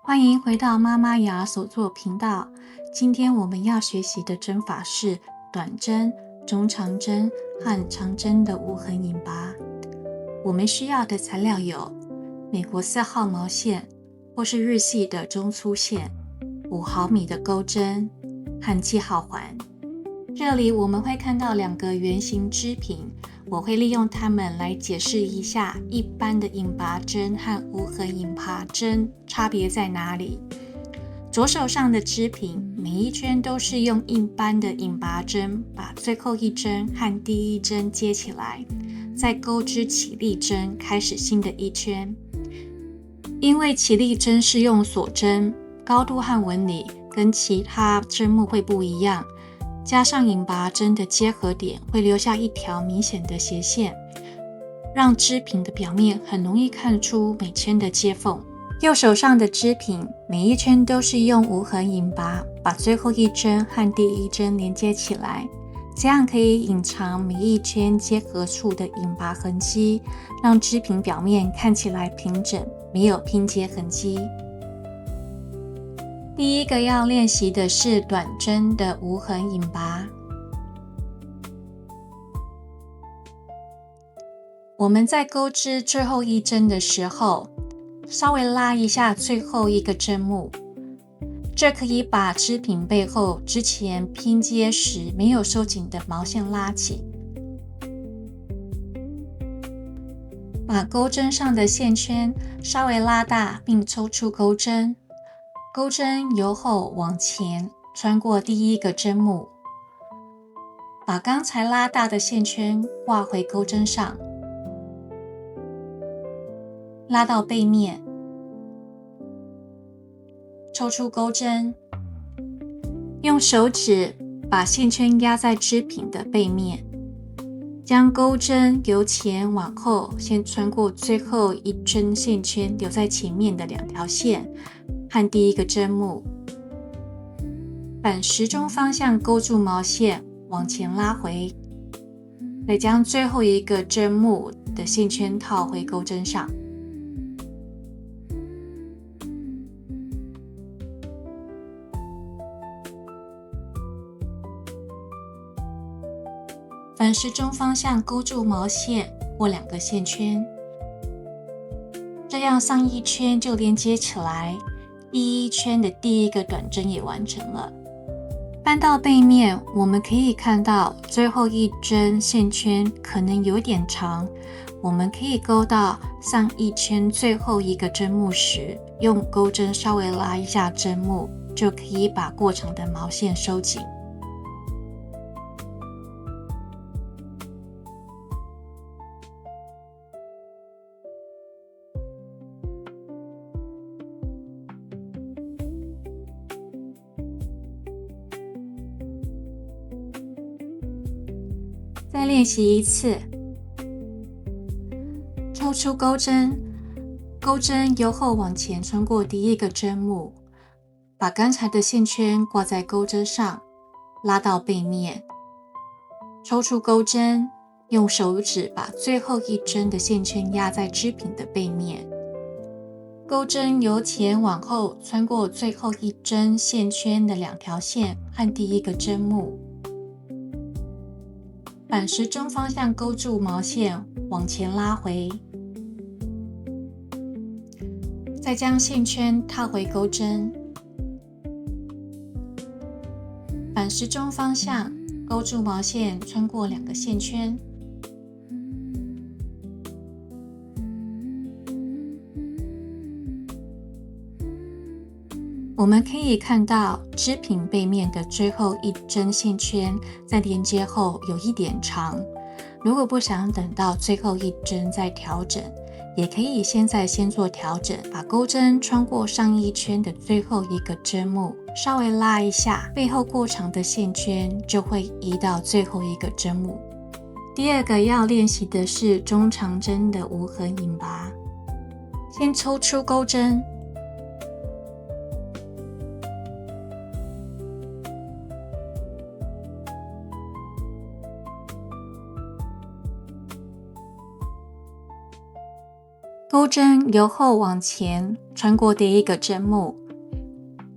欢迎回到妈妈牙手作频道。今天我们要学习的针法是短针、中长针和长针的无痕引拔。我们需要的材料有美国4号毛线或是日系的中粗线、5毫米的钩针和记号环。这里我们会看到2个圆形织品，我会利用它们来解释一下一般的引拔针和无痕引拔针差别在哪里。左手上的织品每一圈都是用一般的引拔针把最后一针和第一针接起来，再钩织起立针开始新的一圈。因为起立针是用锁针，高度和纹理跟其他针目会不一样，加上引拔针的结合点会留下一条明显的斜线，让织品的表面很容易看出每圈的接缝。右手上的织品每一圈都是用无痕引拔把最后一针和第一针连接起来，这样可以隐藏每一圈结合处的引拔痕迹，让织品表面看起来平整，没有拼接痕迹。第一个要练习的是短针的无痕引拔。我们在钩织最后一针的时候，稍微拉一下最后一个针目，这可以把织品背后之前拼接时没有收紧的毛线拉紧。把钩针上的线圈稍微拉大并抽出钩针，钩针由后往前穿过第一个针目，把刚才拉大的线圈挂回钩针上，拉到背面，抽出钩针，用手指把线圈压在织品的背面，将钩针由前往后先穿过最后一针线圈留在前面的2条线和第一个针目，反时钟方向勾住毛线往前拉回，再将最后一个针目的线圈套回钩针上。反时钟方向勾住毛线或2个线圈，这样上一圈就连接起来，第一圈的第一个短针也完成了。翻到背面，我们可以看到最后一针线圈可能有点长，我们可以勾到上一圈最后一个针目时，用钩针稍微拉一下针目，就可以把过长的毛线收紧。再练习一次，抽出钩针，钩针由后往前穿过第一个针目，把刚才的线圈挂在钩针上，拉到背面，抽出钩针，用手指把最后一针的线圈压在织品的背面，钩针由前往后穿过最后一针线圈的2条线和第一个针目，反时钟方向勾住毛线往前拉回，再将线圈套回钩针，反时钟方向勾住毛线穿过2个线圈，我们可以看到织品背面的最后一针线圈在连接后有一点长，如果不想等到最后一针再调整，也可以先做调整，把钩针穿过上一圈的最后一个针目，稍微拉一下，背后过长的线圈就会移到最后一个针目。第二个要练习的是中长针的无痕引拔。先抽出钩针，钩针由后往前穿过第一个针目，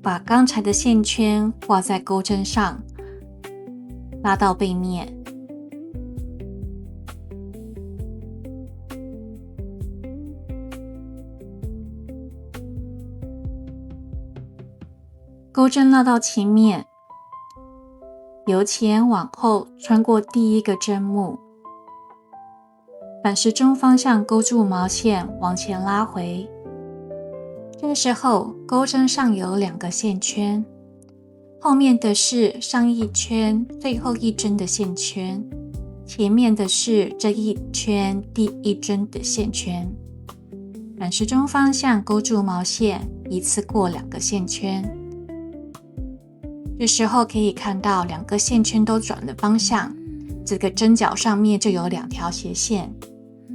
把刚才的线圈挂在钩针上，拉到背面。钩针拉到前面，由前往后穿过第一个针目，反时钟方向勾住毛线往前拉回。这时候钩针上有2个线圈，后面的是上一圈最后一针的线圈，前面的是这一圈第一针的线圈。反时钟方向勾住毛线，一次过2个线圈。这时候可以看到2个线圈都转的方向，这个针脚上面就有2条斜线，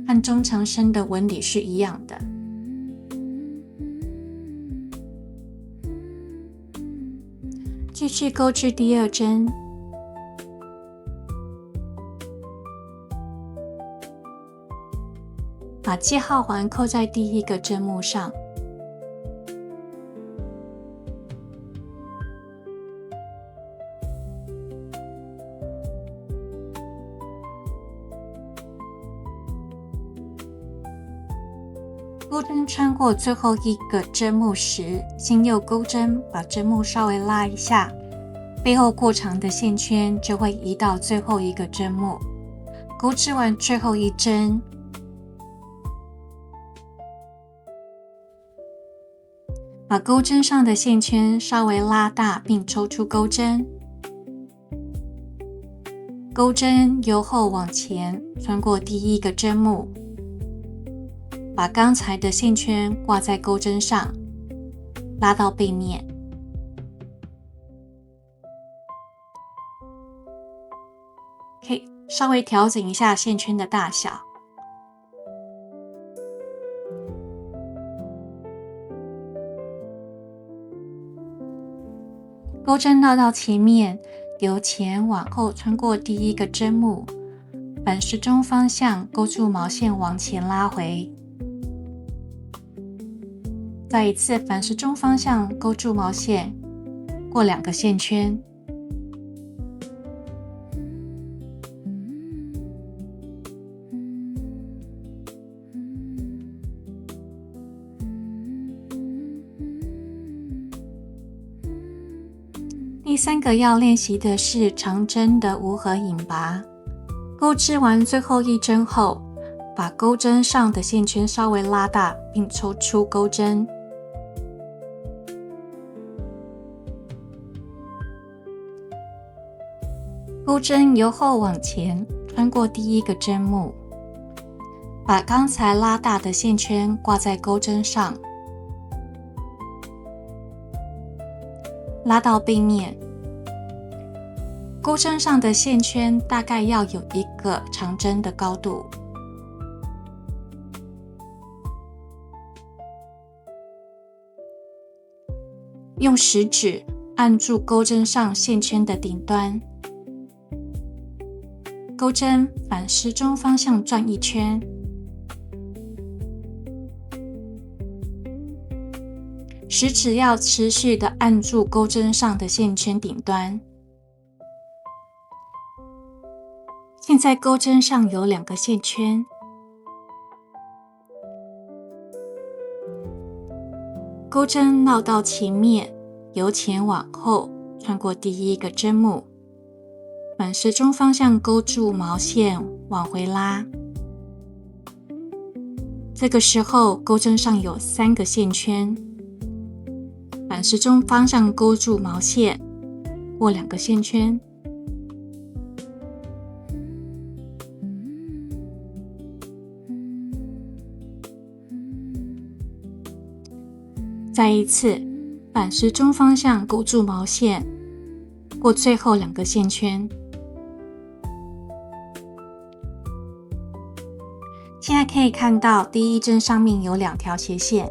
和中长针的纹理是一样的。继续钩至第2针，把记号环扣在第1个针目上。钩针穿过最后一个针目时，先右钩针把针目稍微拉一下，背后过长的线圈就会移到最后一个针目。钩织完最后一针，把钩针上的线圈稍微拉大并抽出钩针。钩针由后往前穿过第1个针目，把刚才的线圈挂在钩针上，拉到背面。可以稍微调整一下线圈的大小。钩针绕到前面，由前往后穿过第1个针目，反时钟方向勾住毛线往前拉回。再一次反时钟方向勾住毛线，过2个线圈。第3个要练习的是长针的无合引拔。钩织完最后一针后，把钩针上的线圈稍微拉大并抽出钩针。钩针由后往前穿过第1个针目，把刚才拉大的线圈挂在钩针上，拉到背面。钩针上的线圈大概要有1个长针的高度。用食指按住钩针上线圈的顶端，钩针反时钟方向转1圈，食指要持续的按住钩针上的线圈顶端。现在钩针上有2个线圈，钩针绕到前面，由前往后穿过第1个针目，反时钟方向勾住毛线往回拉。这个时候钩针上有3个线圈，反时钟方向勾住毛线，过2个线圈。再一次反时钟方向勾住毛线，过最后2个线圈。现在可以看到第1针上面有2条斜线。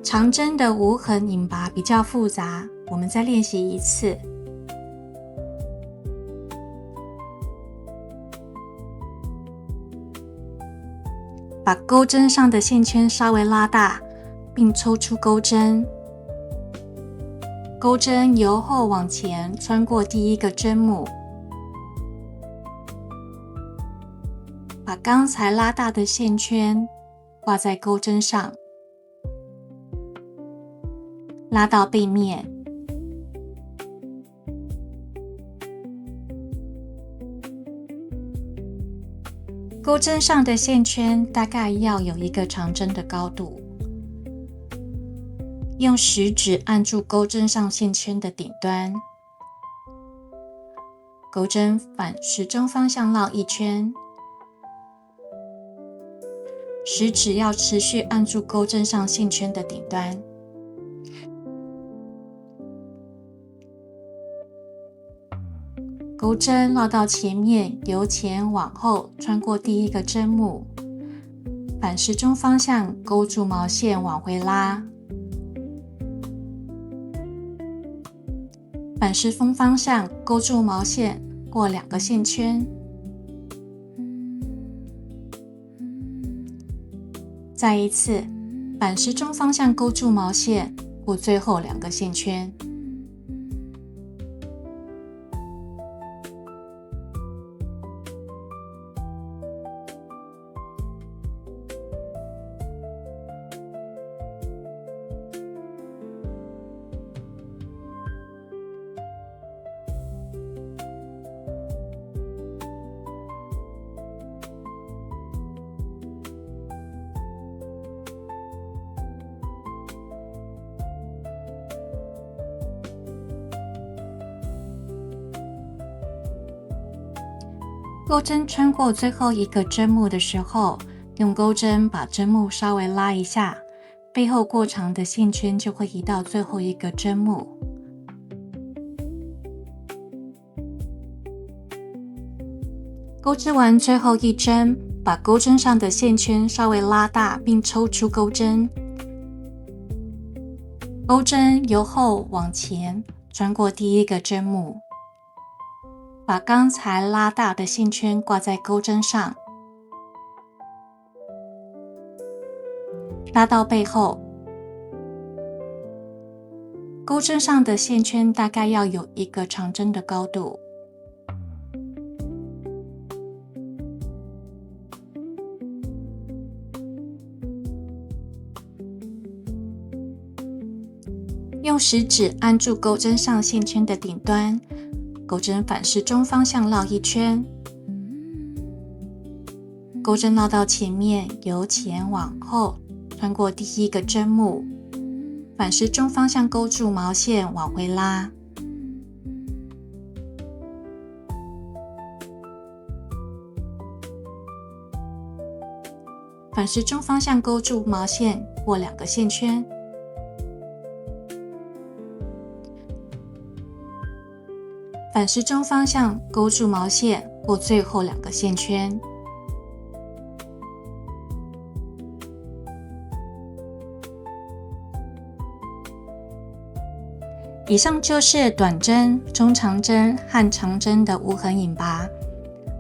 长针的无痕引拔比较复杂，我们再练习1次。把钩针上的线圈稍微拉大，并抽出钩针。钩针由后往前穿过第一个针目，把刚才拉大的线圈挂在钩针上，拉到背面。钩针上的线圈大概要有一个长针的高度，用食指按住钩针上线圈的顶端，钩针反时钟方向绕一圈，食指要持续按住钩针上线圈的顶端。钩针绕到前面，由前往后穿过第一个针目，反时钟方向勾住毛线往回拉，反时钟方向勾住毛线过2个线圈，再一次反时钟方向勾住毛线过最后2个线圈。钩针穿过最后一个针目的时候，用钩针把针目稍微拉一下，背后过长的线圈就会移到最后一个针目。钩织完最后一针，把钩针上的线圈稍微拉大，并抽出钩针。钩针由后往前穿过第一个针目，把刚才拉大的线圈挂在钩针上，拉到背后。钩针上的线圈大概要有一个长针的高度。用食指按住钩针上线圈的顶端，钩针反时钟方向绕一圈，钩针绕到前面，由前往后穿过第一个针目，反时钟方向勾住毛线往回拉，反时钟方向勾住毛线过2个线圈，反时钟方向勾住毛线过最后2个线圈。以上就是短针、中长针和长针的无痕引拔。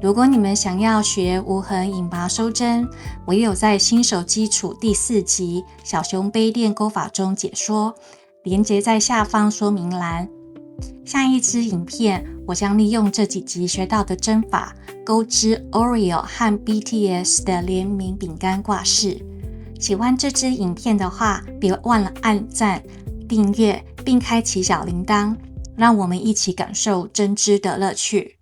如果你们想要学无痕引拔收针，我也有在新手基础第4集小熊杯垫钩法中解说，连结在下方说明栏。下一支影片，我将利用这几集学到的针法，钩织 Oreo 和 BTS 的联名饼干挂饰。喜欢这支影片的话，别忘了按赞、订阅并开启小铃铛，让我们一起感受针织的乐趣。